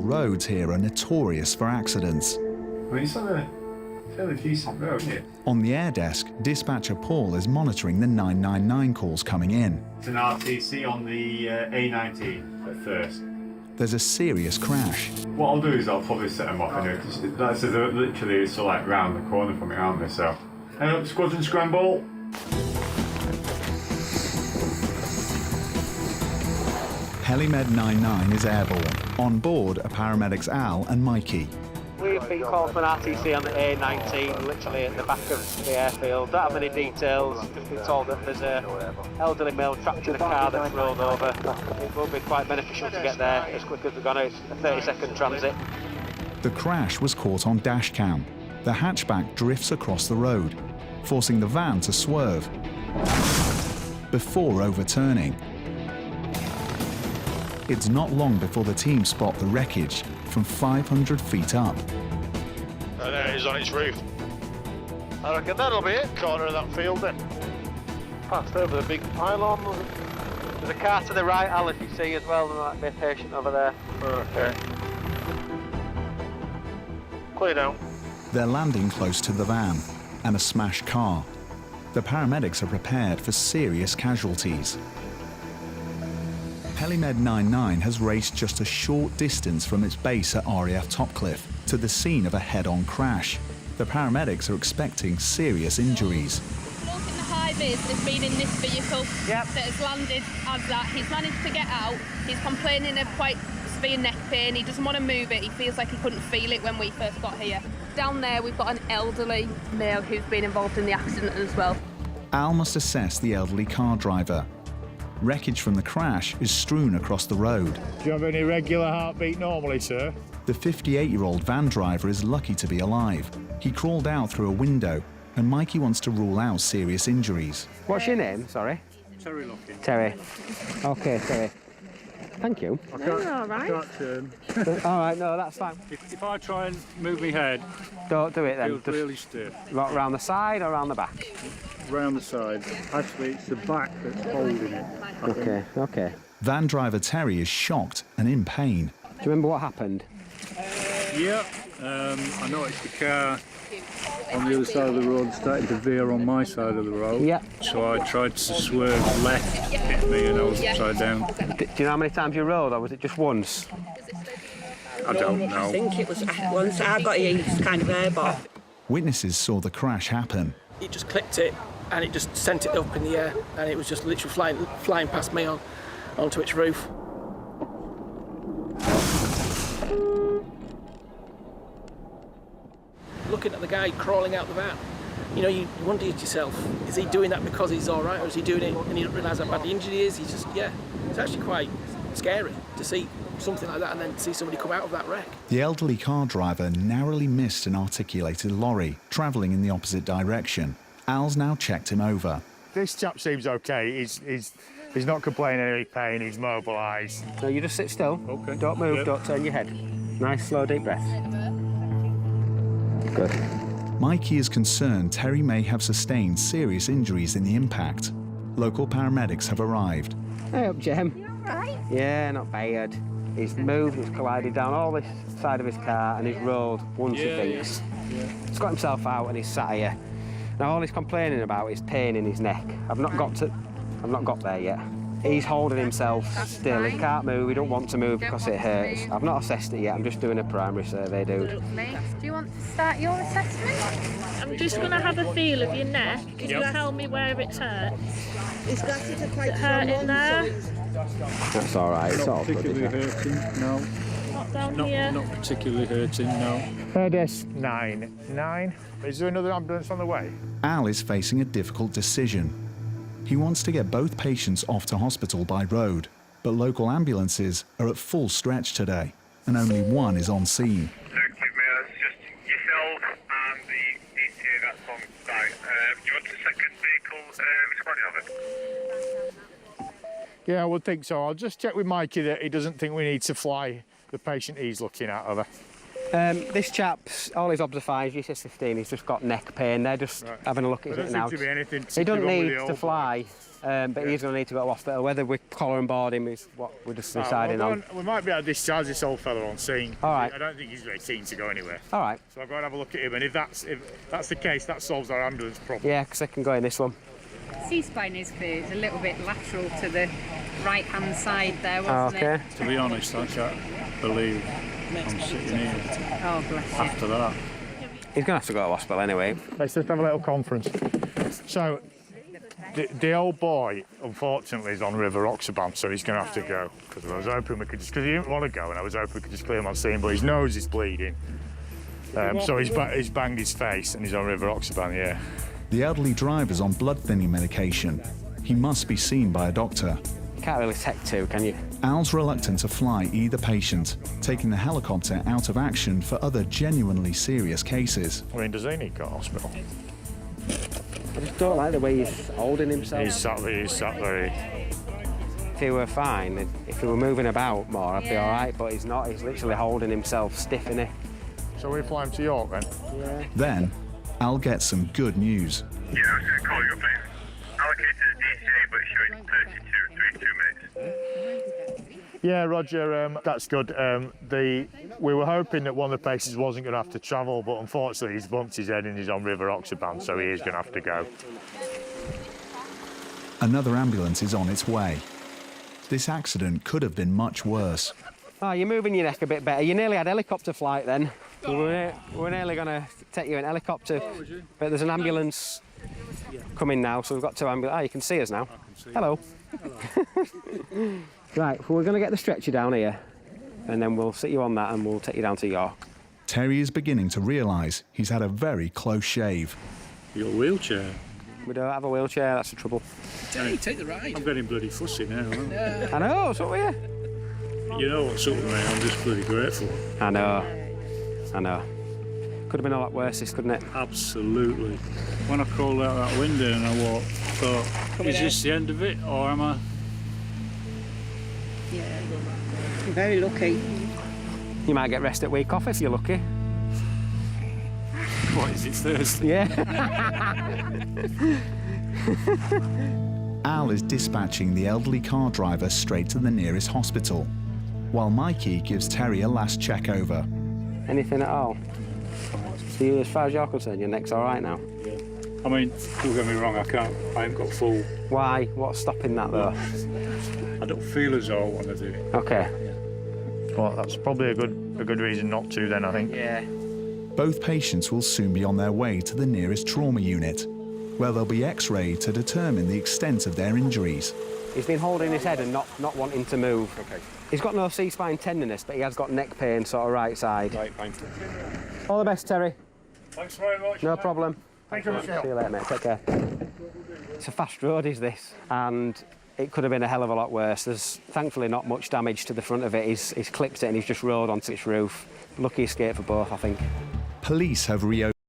roads here are notorious for accidents. Well, it's on a fairly decent road here. On the air desk, dispatcher Paul is monitoring the 999 calls coming in. It's an RTC on the A19 at first. There's a serious crash. What I'll do is I'll probably set them off anyway, because they're literally so like round the corner from me, aren't they? So, squadron scramble. Helimed 99 is airborne. On board are paramedics Al and Mikey. We've been called for an RTC on the A19, literally at the back of the airfield. Don't have any details, just been told that there's an elderly male trapped in a car that's rolled over. It will be quite beneficial to get there as quick as we're going to. It's a 30-second transit. The crash was caught on Dashcam. The hatchback drifts across the road, forcing the van to swerve before overturning. It's not long before the team spot the wreckage from 500 feet up. And there it is on its roof. I reckon that'll be it, corner of that field then. Passed over the big pylon. There's a car to the right, Al, if you see as well. There might be a patient over there. Okay. Clear now. They're landing close to the van and a smashed car. The paramedics are prepared for serious casualties. Helimed 99 has raced just a short distance from its base at RAF Topcliffe to the scene of a head-on crash. The paramedics are expecting serious injuries. Bloke in the high vis has been in this vehicle that has landed as that. He's managed to get out. He's complaining of quite severe neck pain. He doesn't want to move it. He feels like he couldn't feel it when we first got here. Down there we've got an elderly male who's been involved in the accident as well. Al must assess the elderly car driver. Wreckage from the crash is strewn across the road. Do you have any regular heartbeat normally, sir? The 58-year-old van driver is lucky to be alive. He crawled out through a window, and Mikey wants to rule out serious injuries. What's your name, sorry? Terry Locking. Terry. OK, Terry. Thank you. I can't, all right. I can't turn. All right, no, that's fine. If I try and move my head, Don't do it then. it feels really stiff. Like round the side or round the back? Round the side. Actually, it's the back that's holding it. OK, OK. Van driver Terry is shocked and in pain. Do you remember what happened? Yeah, I noticed the car on the other side of the road starting to veer on my side of the road. Yeah. So I tried to swerve left, hit me, and I was upside down. Do you know how many times you rode, or was it just once? I don't know. I think it was once. I got used kind of airborne. Witnesses saw the crash happen. It just clipped it and it just sent it up in the air, and it was just literally flying past me onto its roof. Looking at the guy crawling out the van, you know, you wonder to yourself, is he doing that because he's all right, or is he doing it and he doesn't realise how badly injured he is? He's just, yeah, it's actually quite scary to see something like that and then see somebody come out of that wreck. The elderly car driver narrowly missed an articulated lorry travelling in the opposite direction. Al's now checked him over. This chap seems okay. He's not complaining of any pain. He's mobilised. No, you just sit still. Okay. Don't move, Yep. Don't turn your head. Nice, slow, deep breath. Good. Mikey is concerned Terry may have sustained serious injuries in the impact. Local paramedics have arrived. Hey up, Jem. You all right? Yeah, not bad. He's moved, he's collided down all this side of his car and he's rolled once, he thinks. He's got himself out and he's sat here. Now, all he's complaining about is pain in his neck. I've not got there yet. He's holding himself still. He can't move, he don't want to move because it hurts. I've not assessed it yet, I'm just doing a primary survey, dude. Do you want to start your assessment? I'm just going to have a feel of your neck. Can you tell me where it's hurt? His glasses are quite Hurt in there? That's all right, it's all Not good, particularly isn't it? hurting, no. Not down here? Not particularly hurting, no. Hedes 9. Is there another ambulance on the way? Al is facing a difficult decision. He wants to get both patients off to hospital by road, but local ambulances are at full stretch today, and only one is on scene. It's just yourself and the ETA that's on site. Do you want a second vehicle responding of it? Yeah, I would think so. I'll just check with Mikey that he doesn't think we need to fly the patient he's looking at over. This chap's, all his obs are fine, he's GCS 15, he's just got neck pain. They're just having a look at it now. There doesn't seem to be anything He doesn't need with the to fly, but he's going to need to go to hospital. Whether we collar and board him is what we're just deciding on. We might be able to discharge this old fella on scene. All right. I don't think he's very keen to go anywhere. All right. So I've got to have a look at him, and if that's the case, that solves our ambulance problem. Yeah, because I can go in this one. C-spine is a little bit lateral to the right-hand side there, wasn't it? To be honest, I can't believe I'm sitting here Oh, bless you. after that. He's going to have to go to hospital anyway. Let's just have a little conference. So, the old boy, unfortunately, is on River Oxaban, so he's going to have to go. Because I was hoping we could just, because he didn't want to go, and I was hoping we could just clear him on scene, but his nose is bleeding. So he's banged his face, and he's on River Oxaban, yeah. The elderly driver's on blood thinning medication. He must be seen by a doctor. You can't really take two, can you? Al's reluctant to fly either patient, taking the helicopter out of action for other genuinely serious cases. I mean, does he need to go to hospital? I just don't like the way he's holding himself. He's sat very... If he were fine, if he were moving about more, I'd be all right, but he's not. He's literally holding himself stiff, isn't he? So we fly him to York, then? Yeah. Then, Al gets some good news. Yeah, I was going to call you up, please. Allocated DCA, but showing 32 minutes. Yeah, Roger, that's good. We were hoping that one of the patients wasn't going to have to travel, but unfortunately he's bumped his head and he's on River Oxaban, so he is going to have to go. Another ambulance is on its way. This accident could have been much worse. Oh, you're moving your neck a bit better. You nearly had helicopter flight then. We're nearly going to take you in helicopter, but there's an ambulance coming now, so we've got two ambulances. Oh, you can see us now. Hello. Right, well, we're going to get the stretcher down here, and then we'll sit you on that and we'll take you down to York. Terry is beginning to realise he's had a very close shave. Your wheelchair? We don't have a wheelchair, that's the trouble. Take the ride. I'm getting bloody fussy now, aren't I? I know, so are you. You know what's up with me, I'm just bloody grateful. I know. Could have been a lot worse, this, couldn't it? Absolutely. When I crawled out that window and I walked, I thought, is this the end of it, or am I? Yeah, you're very lucky. You might get rest at week off if you're lucky. What is it, Thursday? Yeah. Al is dispatching the elderly car driver straight to the nearest hospital, while Mikey gives Terry a last check over. Anything at all? So you, as far as you're concerned, your neck's all right now? Yeah. I mean, don't get me wrong, I haven't got full... Why? What's stopping that, though? I don't feel as though I want to do it. OK. Well, that's probably a good reason not to, then, I think. Yeah. Both patients will soon be on their way to the nearest trauma unit, where they'll be x-rayed to determine the extent of their injuries. He's been holding his head and not wanting to move. OK. He's got no C-spine tenderness, but he has got neck pain, sort of right side. Right, fine. All the best, Terry. Thanks very much. No problem. Thank you, Michelle. See you later, mate. Take care. It's a fast road, is this? And it could have been a hell of a lot worse. There's thankfully not much damage to the front of it. He's clipped it and he's just rolled onto its roof. Lucky escape for both, I think. Police have reopened